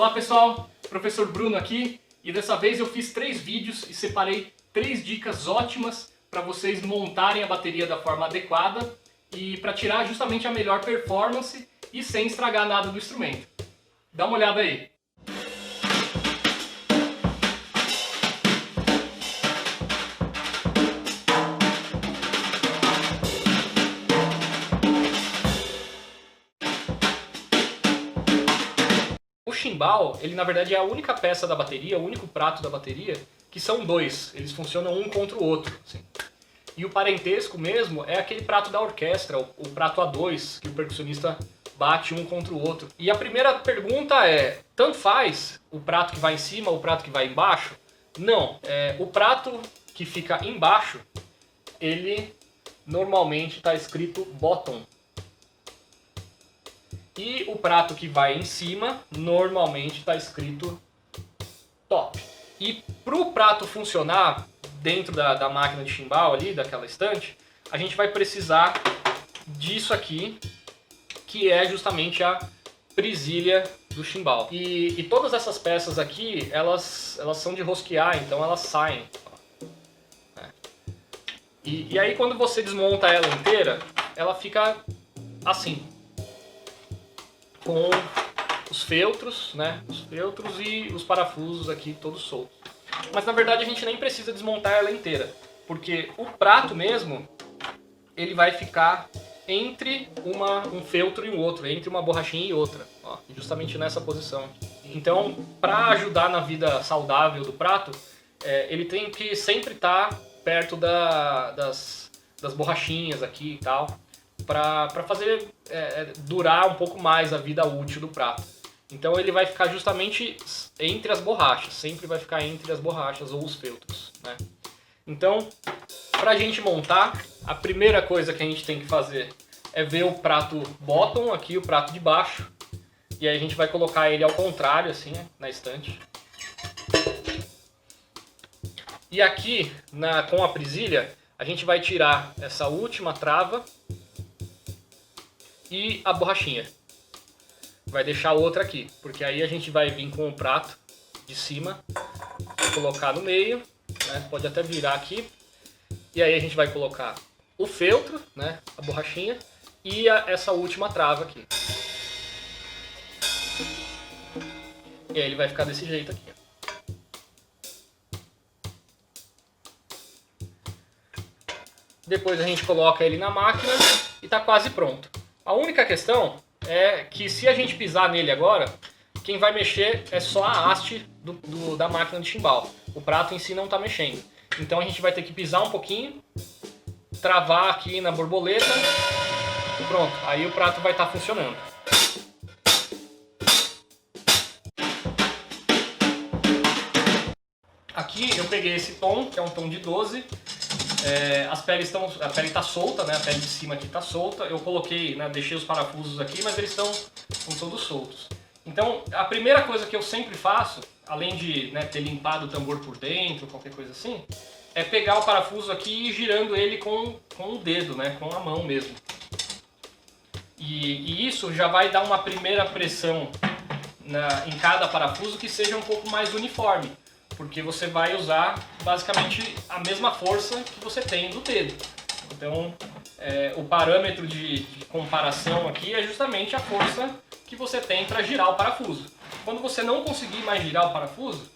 Olá pessoal, professor Bruno aqui, e dessa vez eu fiz 3 vídeos e separei 3 dicas ótimas para vocês montarem a bateria da forma adequada e para tirar justamente a melhor performance e sem estragar nada do instrumento. Dá uma olhada aí. O chimbal, ele na verdade é a única peça da bateria, o único prato da bateria, que são dois, eles funcionam um contra o outro. Assim. E o parentesco mesmo é aquele prato da orquestra, o prato A2, que o percussionista bate um contra o outro. E a primeira pergunta é, tanto faz o prato que vai em cima ou o prato que vai embaixo? Não, o prato que fica embaixo, ele normalmente está escrito bottom. E o prato que vai em cima, normalmente está escrito top. E para o prato funcionar dentro da máquina de chimbal ali, daquela estante, a gente vai precisar disso aqui, que é justamente a presilha do chimbal. E todas essas peças aqui, elas são de rosquear, então elas saem. E aí quando você desmonta ela inteira, ela fica assim. Com os feltros, né? Os feltros e os parafusos aqui todos soltos. Mas na verdade a gente nem precisa desmontar ela inteira, porque o prato mesmo, ele vai ficar entre um feltro e o outro, entre uma borrachinha e outra, ó, justamente nessa posição. Então, para ajudar na vida saudável do prato, ele tem que sempre estar perto das borrachinhas aqui e tal, para fazer durar um pouco mais a vida útil do prato. Então ele vai ficar justamente entre as borrachas, sempre vai ficar entre as borrachas ou os feltros, né? Então, para a gente montar, a primeira coisa que a gente tem que fazer é ver o prato bottom, aqui o prato de baixo, e aí a gente vai colocar ele ao contrário, assim, na estante. E aqui, com a presilha, a gente vai tirar essa última trava e a borrachinha. Vai deixar outra aqui, porque aí a gente vai vir com o prato de cima, colocar no meio, né? Pode até virar aqui, e aí a gente vai colocar o feltro, né? A borrachinha, e essa última trava aqui. E aí ele vai ficar desse jeito aqui. Depois a gente coloca ele na máquina e está quase pronto. A única questão é que se a gente pisar nele agora, quem vai mexer é só a haste da máquina de chimbal. O prato em si não está mexendo. Então a gente vai ter que pisar um pouquinho, travar aqui na borboleta e pronto. Aí o prato vai estar funcionando. Aqui eu peguei esse tom, que é um tom de 12. A pele está solta, né? A pele de cima aqui está solta. Eu coloquei, né, deixei os parafusos aqui, mas eles estão todos soltos. Então, a primeira coisa que eu sempre faço, além de, né, ter limpado o tambor por dentro, qualquer coisa assim, é pegar o parafuso aqui e ir girando ele com o dedo, né, com a mão mesmo. E isso já vai dar uma primeira pressão em cada parafuso que seja um pouco mais uniforme. Porque você vai usar basicamente a mesma força que você tem do dedo. Então, o parâmetro de comparação aqui é justamente a força que você tem para girar o parafuso. Quando você não conseguir mais girar o parafuso,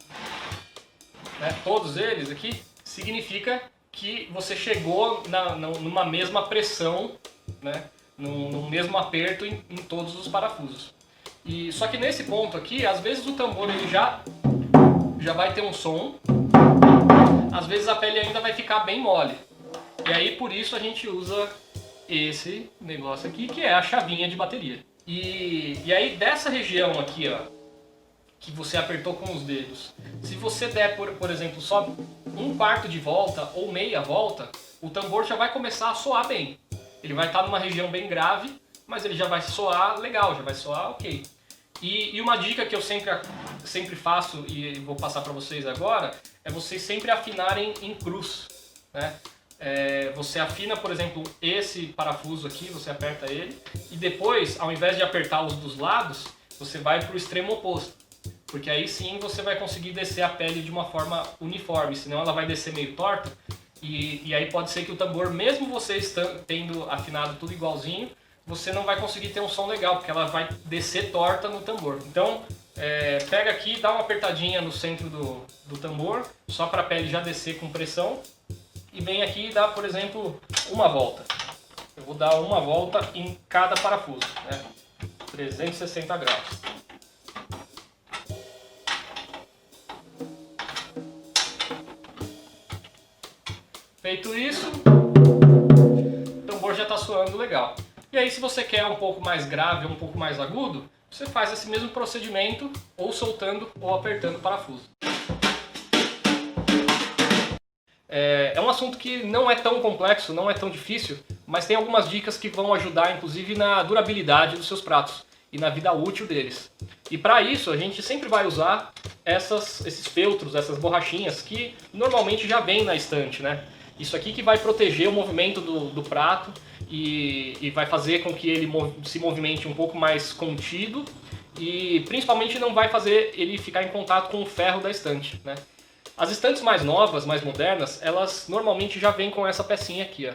né, todos eles aqui, significa que você chegou numa mesma pressão, né, num mesmo aperto em todos os parafusos. Só que nesse ponto aqui, às vezes o tambor ele já vai ter um som, às vezes a pele ainda vai ficar bem mole. E aí por isso a gente usa esse negócio aqui, que é a chavinha de bateria. E aí dessa região aqui, ó, que você apertou com os dedos, se você der, por exemplo, só um quarto de volta ou meia volta, o tambor já vai começar a soar bem. Ele vai estar numa região bem grave, mas ele já vai soar legal, já vai soar ok. E uma dica que eu sempre faço e vou passar para vocês agora é vocês sempre afinarem em cruz, né? Você afina, por exemplo, esse parafuso aqui, você aperta ele e depois, ao invés de apertar os dos lados, você vai para o extremo oposto. porque aí sim você vai conseguir descer a pele de uma forma uniforme, senão ela vai descer meio torta, e aí pode ser que o tambor, mesmo você tendo afinado tudo igualzinho, você não vai conseguir ter um som legal, porque ela vai descer torta no tambor. Então, pega aqui, dá uma apertadinha no centro do tambor, só para a pele já descer com pressão, e vem aqui e dá, por exemplo, uma volta. Eu vou dar uma volta em cada parafuso, né? 360 graus. Feito isso, o tambor já está soando legal. E aí, se você quer um pouco mais grave ou um pouco mais agudo, você faz esse mesmo procedimento, ou soltando ou apertando o parafuso. É um assunto que não é tão complexo, não é tão difícil, mas tem algumas dicas que vão ajudar, inclusive, na durabilidade dos seus pratos e na vida útil deles. E para isso, a gente sempre vai usar esses feltros, essas borrachinhas, que normalmente já vem na estante, né? Isso aqui que vai proteger o movimento do prato e vai fazer com que ele se movimente um pouco mais contido e principalmente não vai fazer ele ficar em contato com o ferro da estante, né? As estantes mais novas, mais modernas, elas normalmente já vêm com essa pecinha aqui, ó,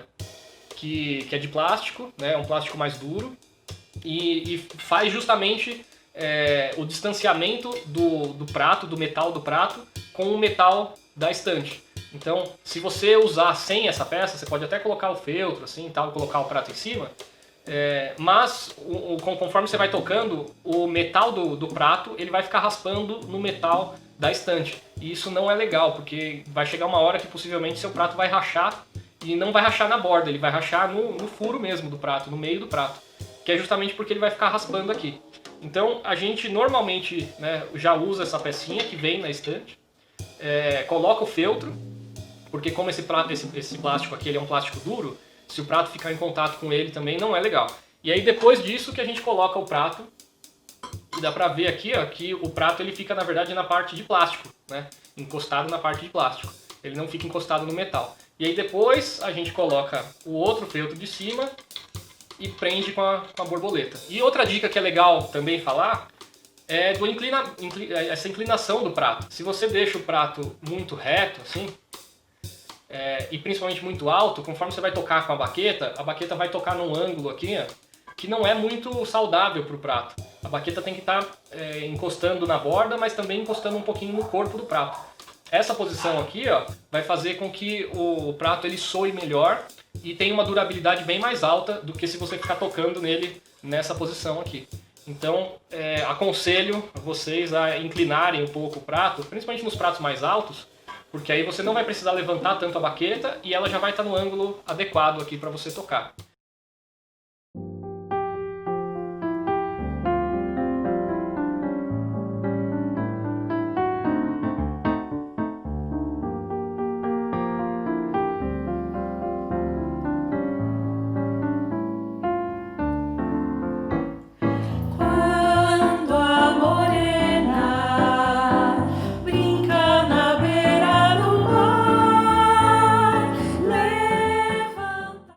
que é de plástico, né? É um plástico mais duro e faz justamente o distanciamento do prato, do metal do prato, com o metal da estante. Então, se você usar sem essa peça, você pode até colocar o feltro assim, tal, colocar o prato em cima, mas conforme você vai tocando, o metal do prato ele vai ficar raspando no metal da estante. E isso não é legal, porque vai chegar uma hora que possivelmente seu prato vai rachar, e não vai rachar na borda, ele vai rachar no furo mesmo do prato, no meio do prato, que é justamente porque ele vai ficar raspando aqui. Então a gente normalmente, né, já usa essa pecinha que vem na estante, coloca o feltro, porque como esse plástico aqui ele é um plástico duro, se o prato ficar em contato com ele também não é legal. E aí depois disso que a gente coloca o prato, e dá pra ver aqui, ó, que o prato ele fica na verdade na parte de plástico, né, encostado na parte de plástico, ele não fica encostado no metal. E aí depois a gente coloca o outro feltro de cima e prende com a borboleta. E outra dica que é legal também falar é essa inclinação do prato. Se você deixa o prato muito reto, assim, e principalmente muito alto, conforme você vai tocar com a baqueta vai tocar num ângulo aqui, ó, que não é muito saudável para o prato. A baqueta tem que estar encostando na borda, mas também encostando um pouquinho no corpo do prato. Essa posição aqui, ó, vai fazer com que o prato ele soe melhor e tenha uma durabilidade bem mais alta do que se você ficar tocando nele nessa posição aqui. Então, aconselho vocês a inclinarem um pouco o prato, principalmente nos pratos mais altos, porque aí você não vai precisar levantar tanto a baqueta e ela já vai estar no ângulo adequado aqui para você tocar.